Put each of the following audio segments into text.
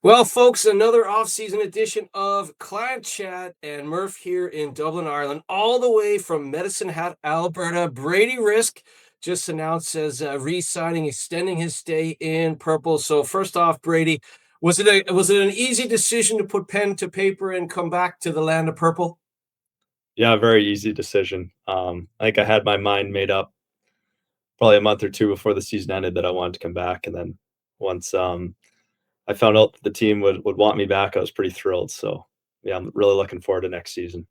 Well, folks, another off-season edition of Client Chat and Murph here in Dublin, Ireland, all the way from Medicine Hat, Alberta. Brady Risk just announced as re-signing, extending his stay in purple. So, first off, Brady, was it an easy decision to put pen to paper and come back to the land of purple? Yeah, very easy decision. I think I had my mind made up probably a month or 2 before the season ended that I wanted to come back, and then once I found out that the team would want me back, I was pretty thrilled. So, yeah, I'm really looking forward to next season.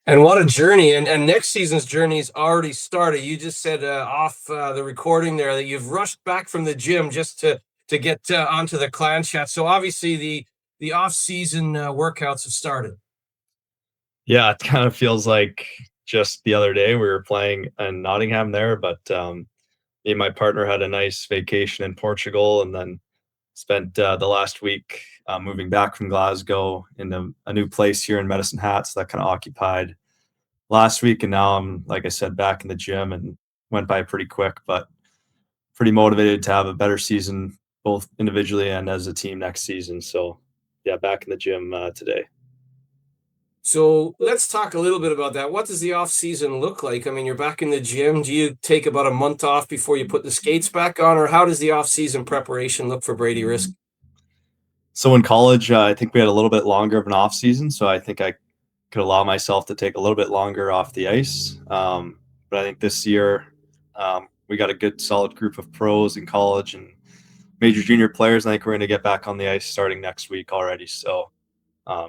And what a journey! And next season's journey's already started. You just said off the recording there that you've rushed back from the gym just to get onto the clan chat. So obviously the off season workouts have started. Yeah, it kind of feels like just the other day we were playing in Nottingham there, but me and my partner had a nice vacation in Portugal and then spent the last week moving back from Glasgow into a new place here in Medicine Hat. So that kind of occupied last week, and now I'm, like I said, back in the gym and went by pretty quick, but pretty motivated to have a better season, both individually and as a team next season. So, yeah, back in the gym today. So let's talk a little bit about that. What does the off season look like? I mean, you're back in the gym. Do you take about a month off before you put the skates back on, or how does the off season preparation look for Brady Risk? So in college, I think we had a little bit longer of an off season, so I think I could allow myself to take a little bit longer off the ice. But I think this year we got a good, solid group of pros in college and major junior players. And I think we're going to get back on the ice starting next week already. So I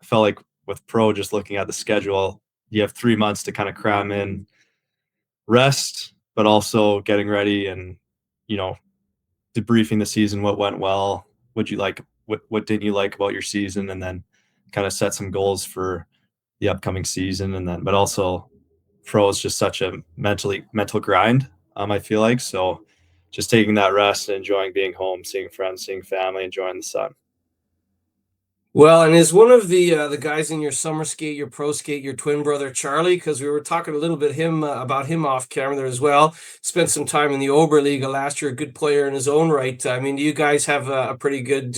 felt like with pro, just looking at the schedule, you have 3 months to kind of cram in rest, but also getting ready and you know debriefing the season, what went well, what you like, what didn't you like about your season, and then kind of set some goals for the upcoming season. And then, but also, pro is just such a mental grind. I feel like so, just taking that rest and enjoying being home, seeing friends, seeing family, enjoying the sun. Well, and is one of the guys in your summer skate, your pro skate, your twin brother Charlie? Because we were talking a little bit him about him off camera there as well. Spent some time in the Oberliga last year, a good player in his own right. I mean, do you guys have a pretty good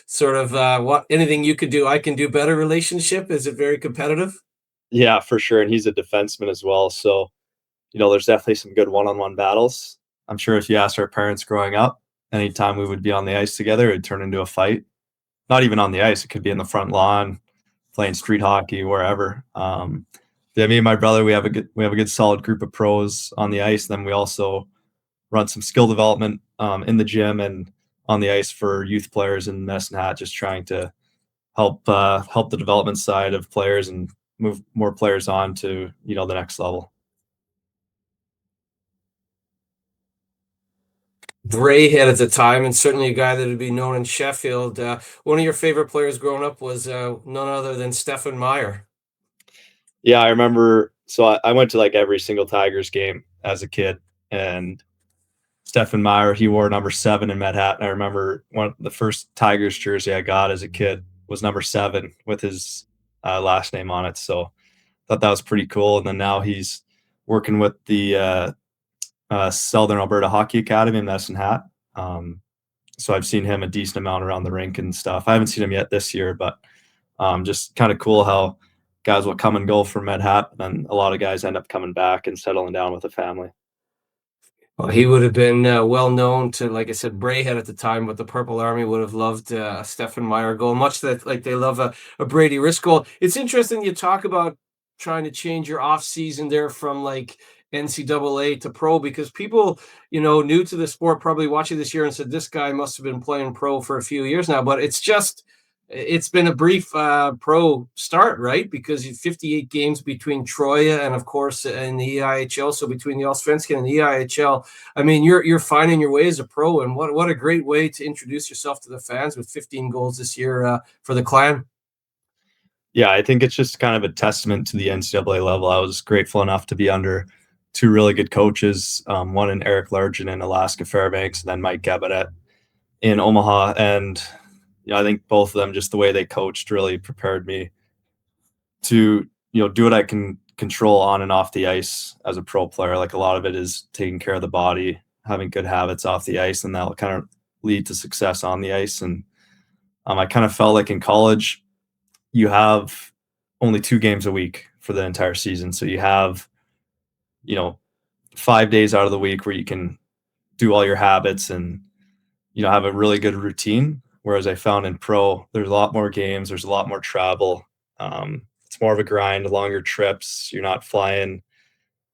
sort of what anything you could do, I can do better relationship? Is it very competitive? Yeah, for sure. And he's a defenseman as well, so there's definitely some good one-on-one battles. I'm sure if you asked our parents growing up, anytime we would be on the ice together, it'd turn into a fight. Not even on the ice; it could be in the front lawn, playing street hockey, wherever. Yeah, me and my brother, we have a good solid group of pros on the ice. Then we also run some skill development in the gym and on the ice for youth players in Medicine Hat, just trying to help the development side of players and move more players on to the next level. Braehead at the time, and certainly a guy that would be known in Sheffield. One of your favorite players growing up was none other than Stefan Meyer. Yeah, I remember. So I went to like every single Tigers game as a kid, and Stefan Meyer, he wore number 7 in Manhattan. I remember one of the first Tigers jersey I got as a kid was number 7 with his last name on it. So I thought that was pretty cool. And then now he's working with the Southern Alberta Hockey Academy in Medicine Hat. So I've seen him a decent amount around the rink and stuff. I haven't seen him yet this year, but just kind of cool how guys will come and go from Med Hat, and a lot of guys end up coming back and settling down with a family. Well, he would have been well known to, like I said, Braehead at the time, but the Purple Army would have loved a Stefan Meyer goal, much that like they love a Brady Risk goal. It's interesting you talk about trying to change your off season there from like NCAA to pro because people, new to the sport probably watching this year and said this guy must have been playing pro for a few years now, but it's been a brief pro start, right? Because you 58 games between Troya and, of course, in the EIHL. So between the Allsvenskan and the EIHL, I mean, you're finding your way as a pro, and what a great way to introduce yourself to the fans with 15 goals this year for the Clan. Yeah, I think it's just kind of a testament to the NCAA level. I was grateful enough to be under two really good coaches, one in Eric Largent in Alaska Fairbanks, and then Mike Gabodet in Omaha. And I think both of them, just the way they coached, really prepared me to do what I can control on and off the ice as a pro player. Like a lot of it is taking care of the body, having good habits off the ice, and that'll kind of lead to success on the ice. And I kind of felt like in college, you have only 2 games a week for the entire season. So you have, you know, 5 days out of the week where you can do all your habits and, have a really good routine. Whereas I found in pro, there's a lot more games, there's a lot more travel. It's more of a grind, longer trips. You're not flying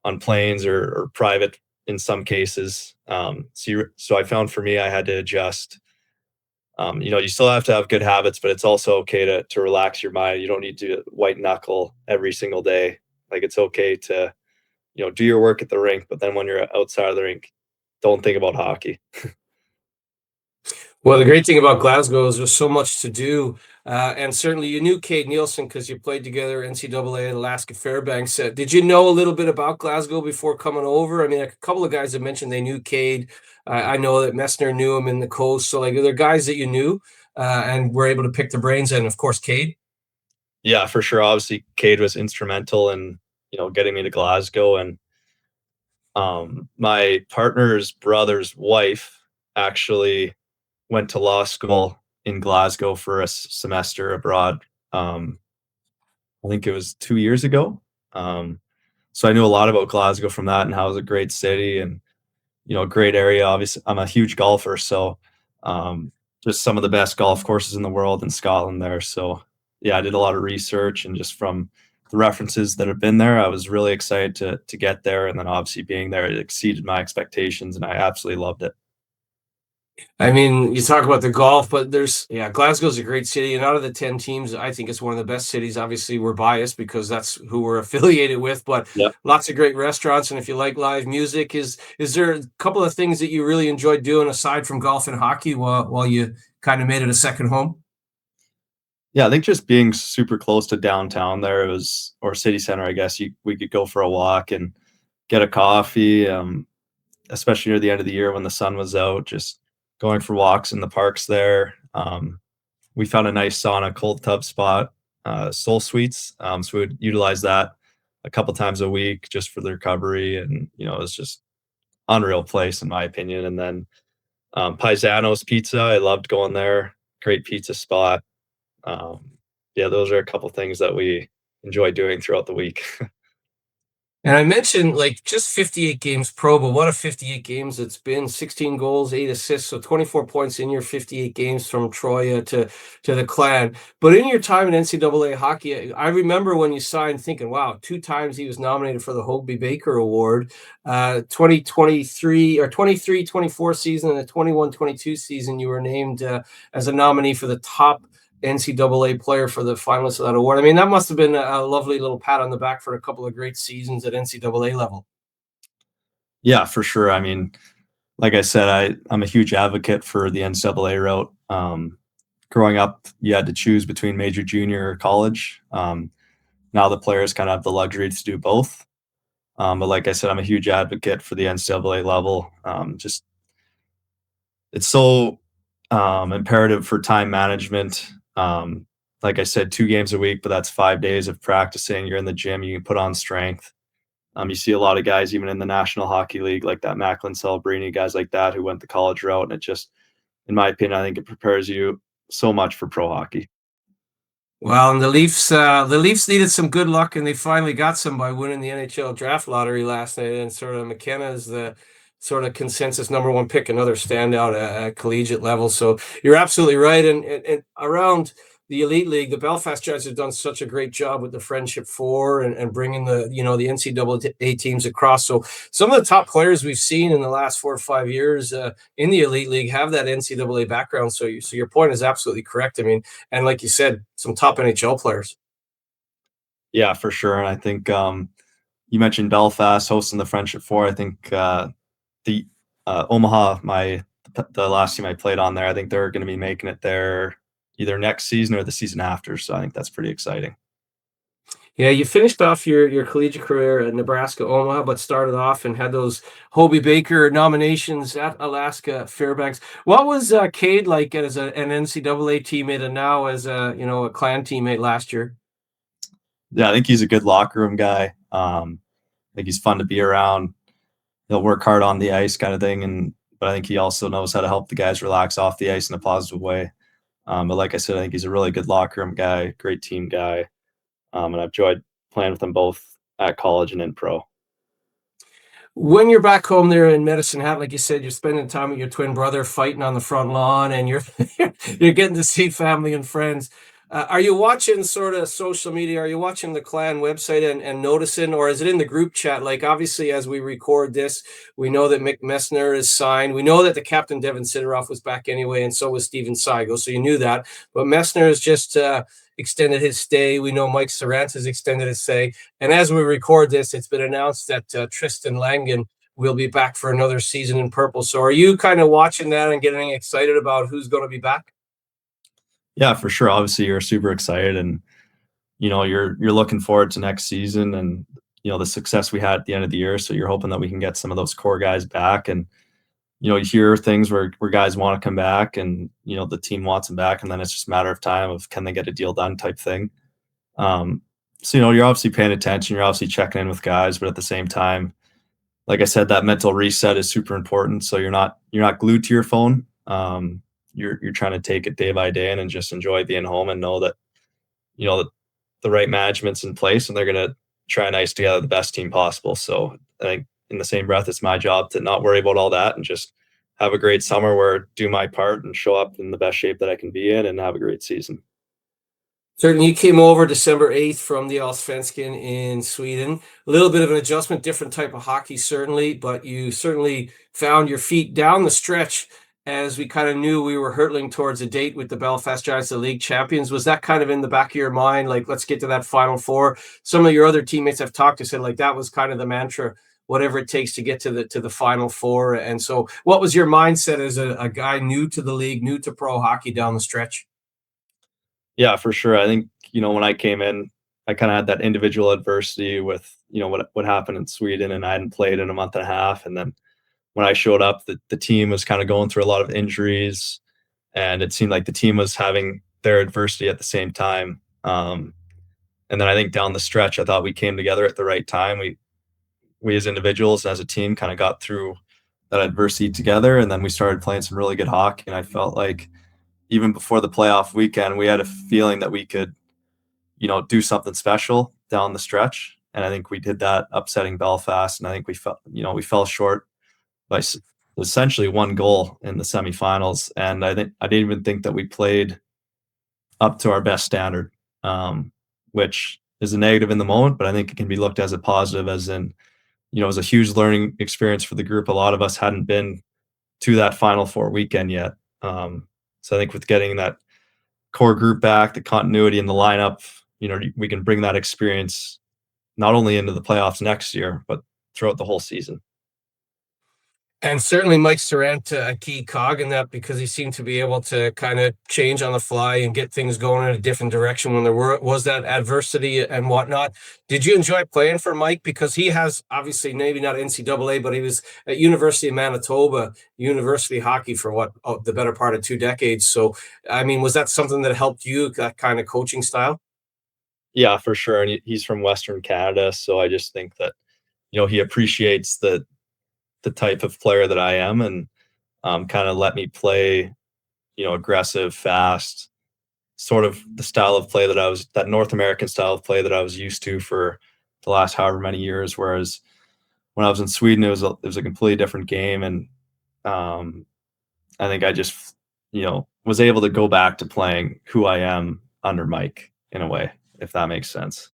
on planes or private in some cases. So I found for me, I had to adjust. You still have to have good habits, but it's also okay to relax your mind. You don't need to white knuckle every single day. Like it's okay to, do your work at the rink, but then when you're outside of the rink, don't think about hockey. Well, the great thing about Glasgow is there's so much to do. And certainly you knew Cade Nielsen because you played together NCAA and Alaska Fairbanks. Did you know a little bit about Glasgow before coming over? I mean, a couple of guys have mentioned they knew Cade. I know that Messner knew him in the coast. So, like, are there guys that you knew and were able to pick their brains? And of course, Cade. Yeah, for sure. Obviously, Cade was instrumental in getting me to Glasgow, and my partner's brother's wife actually went to law school in Glasgow for a semester abroad. Um, I think it was 2 years ago. Um, so I knew a lot about Glasgow from that and how it was a great city and a great area. Obviously, I'm a huge golfer, so um, just some of the best golf courses in the world in Scotland there. So yeah, I did a lot of research and just from the references that have been there, I was really excited to get there. And then obviously being there, it exceeded my expectations, and I absolutely loved it. I mean, you talk about the golf, but yeah, Glasgow's a great city. And out of the 10 teams, I think it's one of the best cities. Obviously, we're biased because that's who we're affiliated with, but Yeah. lots of great restaurants. And if you like live music, is there a couple of things that you really enjoyed doing aside from golf and hockey while you kind of made it a second home? Yeah, I think just being super close to downtown there was, or city center, I guess we could go for a walk and get a coffee. Especially near the end of the year when the sun was out, just going for walks in the parks there. We found a nice sauna cold tub spot, Soul Suites. So we would utilize that a couple times a week just for the recovery, and it's just unreal place in my opinion. And then Paisano's Pizza, I loved going there. Great pizza spot. Um, yeah, those are a couple things that we enjoy doing throughout the week. And I mentioned like just 58 games pro, but what a 58 games it's been. 16 goals, 8 assists, so 24 points in your 58 games from Troy to the Clan. But in your time in NCAA hockey, I remember when you signed thinking, wow, 2 times he was nominated for the Hobey Baker Award. 2023 or 23-24 season and the 21-22 season, you were named as a nominee for the top NCAA player for the finalists of that award. I mean, that must have been a lovely little pat on the back for a couple of great seasons at NCAA level. Yeah, for sure. I mean, like I said, I'm a huge advocate for the NCAA route. Growing up, you had to choose between major, junior, or college. Now the players kind of have the luxury to do both. But like I said, I'm a huge advocate for the NCAA level. Just it's so imperative for time management. Like I said, 2 games a week, but that's 5 days of practicing. You're in the gym, you can put on strength. You see a lot of guys, even in the National Hockey League, like that Macklin Celebrini, guys like that who went the college route. And it just, in my opinion, I think it prepares you so much for pro hockey. Well, and the Leafs needed some good luck, and they finally got some by winning the NHL draft lottery last night. And sort of McKenna is the sort of consensus #1 pick, another standout at collegiate level. So you're absolutely right. And around the Elite League, the Belfast Giants have done such a great job with the Friendship Four and bringing the NCAA teams across. So some of the top players we've seen in the last 4 or 5 years in the Elite League have that NCAA background. So your point is absolutely correct. I mean, and like you said, some top NHL players. Yeah, for sure. And I think you mentioned Belfast hosting the Friendship Four. I think the Omaha, the last team I played on there, I think they're going to be making it there either next season or the season after. So I think that's pretty exciting. Yeah, you finished off your collegiate career at Nebraska Omaha, but started off and had those Hobey Baker nominations at Alaska Fairbanks. What was Cade like as an NCAA teammate and now as a Clan teammate last year? Yeah, I think he's a good locker room guy. I think he's fun to be around. He'll work hard on the ice kind of thing. But I think he also knows how to help the guys relax off the ice in a positive way. But like I said, I think he's a really good locker room guy, great team guy, and I've enjoyed playing with him both at college and in pro. When you're back home there in Medicine Hat, like you said, you're spending time with your twin brother, fighting on the front lawn, and you're you're getting to see family and friends. Are you watching sort of social media? Are you watching the clan website and noticing, or is it in the group chat? Like obviously, as we record this, we know that Mick Messner is signed. We know that the captain Devin Sidoroff was back anyway, and so was Steven Saigo. So you knew that. But Messner has just extended his stay. We know Mike Sorrent has extended his stay. And as we record this, it's been announced that Tristan Langan will be back for another season in purple. So are you kind of watching that and getting excited about who's going to be back? Yeah, for sure. Obviously, you're super excited, and you're looking forward to next season, and the success we had at the end of the year. So you're hoping that we can get some of those core guys back, and you hear things where guys want to come back, and the team wants them back, and then it's just a matter of time of can they get a deal done type thing. Um, so you're obviously paying attention, you're obviously checking in with guys, but at the same time, like I said, that mental reset is super important. So you're not glued to your phone. You're trying to take it day by day and just enjoy being home and know that the right management's in place and they're going to try and ice together the best team possible. So I think in the same breath, it's my job to not worry about all that and just have a great summer where do my part and show up in the best shape that I can be in and have a great season. Certainly, you came over December 8th from the Allsvenskan in Sweden. A little bit of an adjustment, different type of hockey, certainly, but you certainly found your feet down the stretch as we kind of knew we were hurtling towards a date with the Belfast Giants, the league champions. Was that kind of in the back of your mind? Like, let's get to that Final Four. Some of your other teammates I've talked to said like that was kind of the mantra, whatever it takes to get to the Final Four. And so, what was your mindset as a guy new to the league, new to pro hockey down the stretch? Yeah, for sure. I think, when I came in, I kind of had that individual adversity with, what happened in Sweden, and I hadn't played in a month and a half. And then when I showed up, the team was kind of going through a lot of injuries, and it seemed like the team was having their adversity at the same time. And then I think down the stretch, I thought we came together at the right time. We as individuals and as a team kind of got through that adversity together, and then we started playing some really good hockey. And I felt like even before the playoff weekend, we had a feeling that we could, do something special down the stretch. And I think we did that, upsetting Belfast. And I think we fell short by essentially one goal in the semifinals. And I didn't even think that we played up to our best standard, which is a negative in the moment, but I think it can be looked as a positive, as in, it was a huge learning experience for the group. A lot of us hadn't been to that Final Four weekend yet. So I think with getting that core group back, the continuity in the lineup, we can bring that experience not only into the playoffs next year, but throughout the whole season. And certainly Mike Sorrent, a key cog in that because he seemed to be able to kind of change on the fly and get things going in a different direction when was that adversity and whatnot. Did you enjoy playing for Mike? Because he has obviously maybe not NCAA, but he was at University of Manitoba, university hockey for the better part of 2 decades. So, I mean, was that something that helped you, that kind of coaching style? Yeah, for sure. And he's from Western Canada, so I just think that he appreciates the type of player that I am, and kind of let me play, aggressive, fast, sort of the style of play that North American style of play that I was used to for the last however many years. Whereas when I was in Sweden, it was a completely different game, and I think I just was able to go back to playing who I am under Mike in a way, if that makes sense.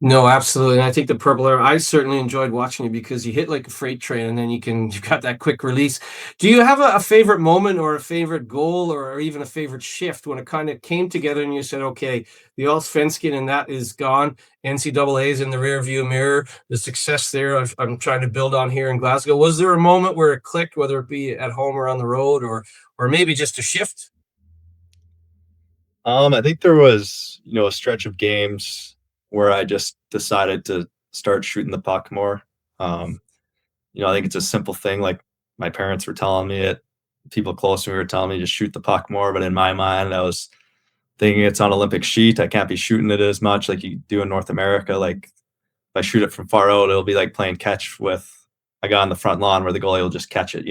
No, absolutely. And I think the purple air, I certainly enjoyed watching you because you hit like a freight train and then you've got that quick release. Do you have a favorite moment or a favorite goal or even a favorite shift when it kind of came together and you said, okay, the Allsvenskan and that is gone. NCAA is in the rear view mirror. The success there I'm trying to build on here in Glasgow. Was there a moment where it clicked, whether it be at home or on the road or maybe just a shift? I think there was, a stretch of games where I just decided to start shooting the puck more. Um, I think it's a simple thing. Like my parents were telling me it, people close to me were telling me just shoot the puck more. But in my mind, I was thinking it's on Olympic sheet. I can't be shooting it as much like you do in North America. Like if I shoot it from far out, it'll be like playing catch with a guy on the front lawn where the goalie will just catch it.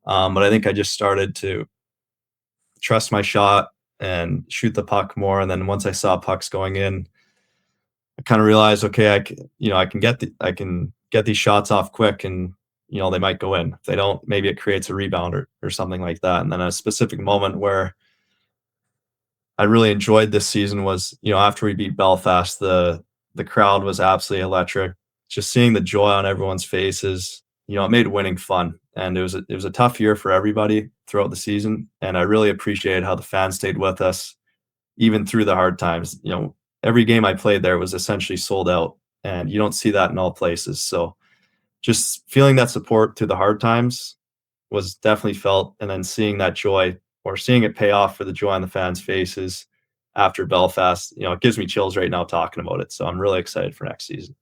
But I think I just started to trust my shot, and shoot the puck more. And then once I saw pucks going in, I kind of realized, okay, I can get these shots off quick, and they might go in. If they don't, maybe it creates a rebound or something like that. And then a specific moment where I really enjoyed this season was, after we beat Belfast, the crowd was absolutely electric. Just seeing the joy on everyone's faces, it made winning fun. And it was a tough year for everybody throughout the season. And I really appreciated how the fans stayed with us even through the hard times. Every game I played there was essentially sold out, and you don't see that in all places. So just feeling that support through the hard times was definitely felt, and then seeing that joy or seeing it pay off for the joy on the fans' faces after Belfast, it gives me chills right now talking about it. So I'm really excited for next season.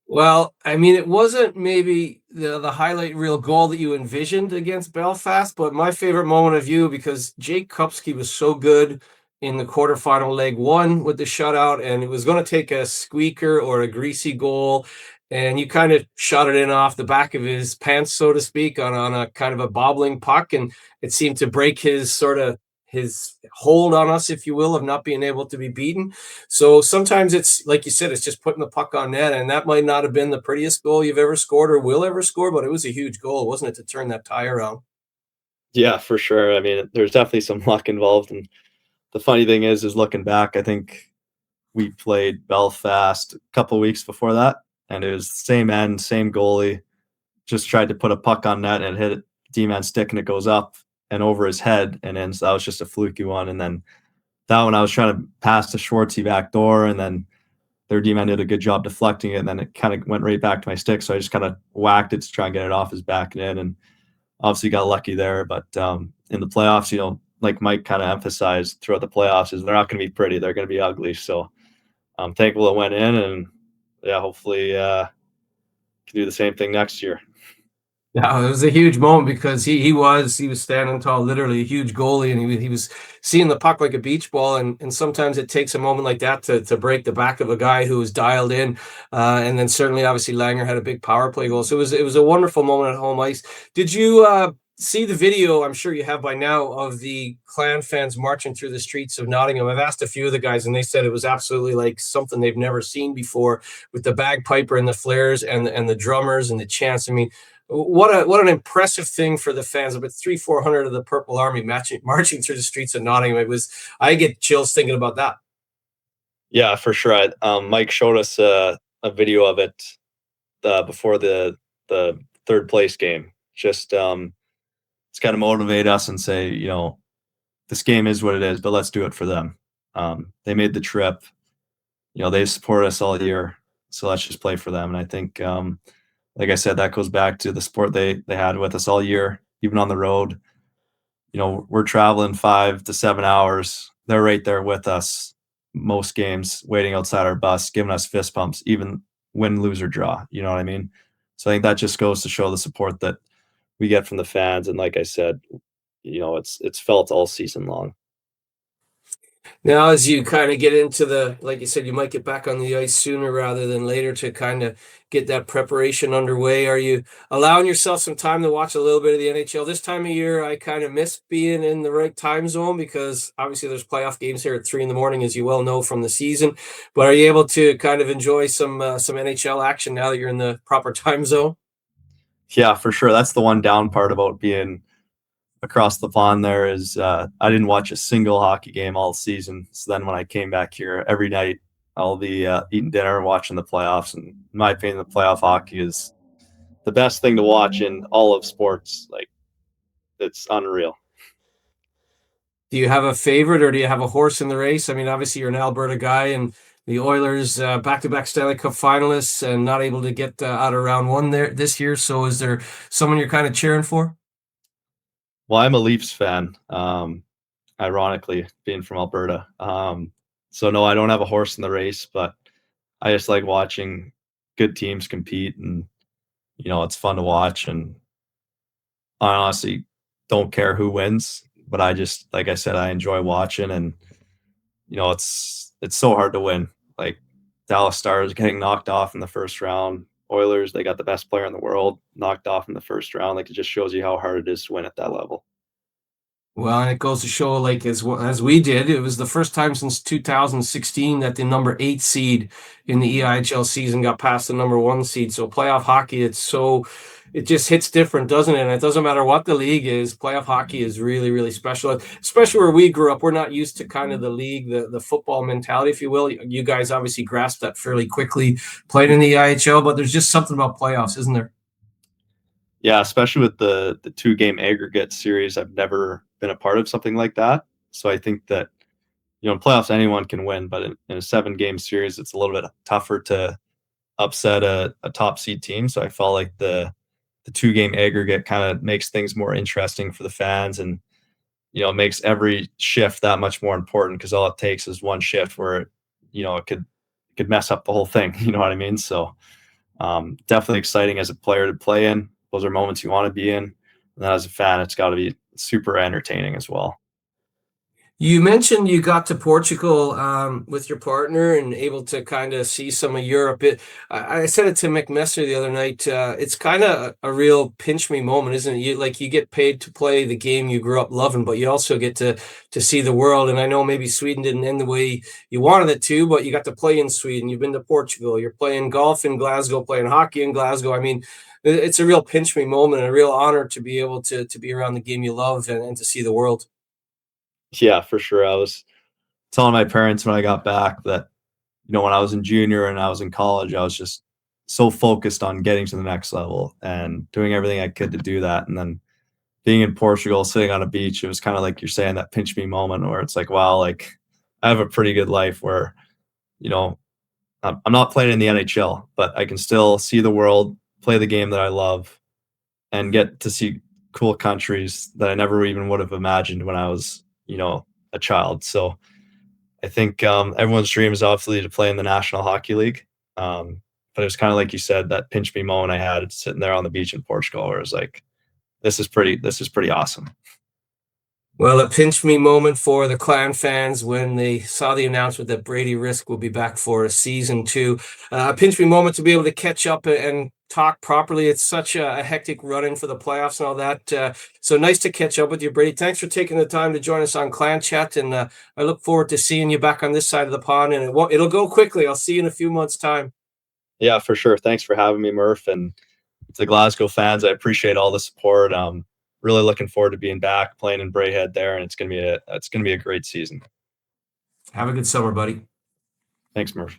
Well, I mean, it wasn't maybe the highlight reel goal that you envisioned against Belfast, but my favorite moment of you, because Jake Kupski was so good in the quarterfinal leg one with the shutout, and it was going to take a squeaker or a greasy goal, and you kind of shot it in off the back of his pants, so to speak, on a kind of a bobbling puck, and it seemed to break his hold on us, if you will, of not being able to be beaten. So sometimes it's like you said, it's just putting the puck on net, and that might not have been the prettiest goal you've ever scored or will ever score, but it was a huge goal, wasn't it, to turn that tie around? Yeah, for sure. I mean, there's definitely some luck involved. And the funny thing is looking back, I think we played Belfast a couple weeks before that, and it was the same end, same goalie. Just tried to put a puck on net and hit it D-man stick, and it goes up and over his head, and then so that was just a fluky one. And then that one I was trying to pass to Schwartzy back door, and then their D-man did a good job deflecting it, and then it kind of went right back to my stick. So I just kind of whacked it to try and get it off his back and in, and obviously got lucky there. But in the playoffs, like Mike kind of emphasized throughout the playoffs, is they're not going to be pretty; they're going to be ugly. So I'm thankful it went in, and yeah, hopefully can do the same thing next year. Yeah, it was a huge moment because he was standing tall, literally a huge goalie, and he was seeing the puck like a beach ball, and sometimes it takes a moment like that to break the back of a guy who was dialed in, and then certainly obviously Langer had a big power play goal, so it was a wonderful moment at home ice. Did you see the video? I'm sure you have by now, of the Clan fans marching through the streets of Nottingham. I've asked a few of the guys, and they said it was absolutely like something they've never seen before, with the bagpiper and the flares and the drummers and the chants. I mean, what an impressive thing for the fans. About 300-400 of the Purple Army marching through the streets of Nottingham. I get chills thinking about that. Yeah, for sure. Mike showed us a video of it before the third place game. Just it's kind of motivate us and say, this game is what it is, but let's do it for them. They made the trip. They support us all year, so let's just play for them. And I think, like I said, that goes back to the support they had with us all year, even on the road. We're traveling 5 to 7 hours. They're right there with us most games, waiting outside our bus, giving us fist pumps, even win, lose, or draw. You know what I mean? So I think that just goes to show the support that we get from the fans. And like I said, it's felt all season long. Now, as you kind of get into like you said, you might get back on the ice sooner rather than later to kind of get that preparation underway. Are you allowing yourself some time to watch a little bit of the NHL? This time of year, I kind of miss being in the right time zone, because obviously there's playoff games here at 3 in the morning, as you well know from the season. But are you able to kind of enjoy some NHL action now that you're in the proper time zone? Yeah, for sure. That's the one down part about being across the pond there is I didn't watch a single hockey game all season. So then when I came back here every night, I'll be eating dinner and watching the playoffs. And in my opinion, the playoff hockey is the best thing to watch in all of sports. Like, it's unreal. Do you have a favorite, or do you have a horse in the race? I mean, obviously you're an Alberta guy, and the Oilers, back-to-back Stanley Cup finalists, and not able to get out of round one there this year. So, is there someone you're kind of cheering for? Well, I'm a Leafs fan, ironically, being from Alberta. So, no, I don't have a horse in the race, but I just like watching good teams compete, and, it's fun to watch. And I honestly don't care who wins, but I just, like I said, I enjoy watching. And it's so hard to win. Like, Dallas Stars getting knocked off in the first round. Oilers, they got the best player in the world knocked off in the first round. Like, it just shows you how hard it is to win at that level. Well, and it goes to show, like as we did, it was the first time since 2016 that the number 8 seed in the EIHL season got past the number 1 seed. So playoff hockey, it just hits different, doesn't it? And it doesn't matter what the league is. Playoff hockey is really, really special, especially where we grew up. We're not used to kind of the league, the football mentality, if you will. You guys obviously grasped that fairly quickly, played in the EIHL, but there's just something about playoffs, isn't there? Yeah, especially with the 2 game aggregate series. I've never been a part of something like that. So I think that, in playoffs anyone can win, but in a 7 game series, it's a little bit tougher to upset a top seed team. So I felt like the 2 game aggregate kind of makes things more interesting for the fans, and makes every shift that much more important, because all it takes is one shift where it could mess up the whole thing. You know what I mean? So definitely exciting as a player to play in. Those are moments you want to be in. And then as a fan, it's got to be super entertaining as well. You mentioned you got to Portugal with your partner and able to kind of see some of Europe. I said it to McMesser the other night. It's kind of a real pinch me moment, isn't it? You get paid to play the game you grew up loving, but you also get to see the world. And I know maybe Sweden didn't end the way you wanted it to, but you got to play in Sweden. You've been to Portugal. You're playing golf in Glasgow, playing hockey in Glasgow. I mean, it's a real pinch me moment and a real honor to be able to be around the game you love and to see the world. Yeah, for sure. I was telling my parents when I got back that, when I was in junior and I was in college, I was just so focused on getting to the next level and doing everything I could to do that. And then being in Portugal, sitting on a beach, it was kind of like you're saying, that pinch me moment where it's like, wow, like I have a pretty good life where, you know, I'm not playing in the NHL, but I can still see the world, play the game that I love, and get to see cool countries that I never even would have imagined when I was, a child. So I think everyone's dream is obviously to play in the National Hockey League. But it was kind of like you said, that pinch me moment I had sitting there on the beach in Portugal, where it was like, this is pretty awesome. Well, a pinch me moment for the Clan fans when they saw the announcement that Brady Risk will be back for a season 2. A pinch me moment to be able to catch up and talk properly. It's such a hectic run in for the playoffs and all that. So nice to catch up with you, Brady. Thanks for taking the time to join us on Clan Chat, and I look forward to seeing you back on this side of the pond. And it'll go quickly. I'll see you in a few months' time. Yeah, for sure. Thanks for having me, Murph. And to the Glasgow fans, I appreciate all the support. Really looking forward to being back playing in Braehead there, and it's gonna be a great season. Have a good summer, buddy. Thanks, Murph.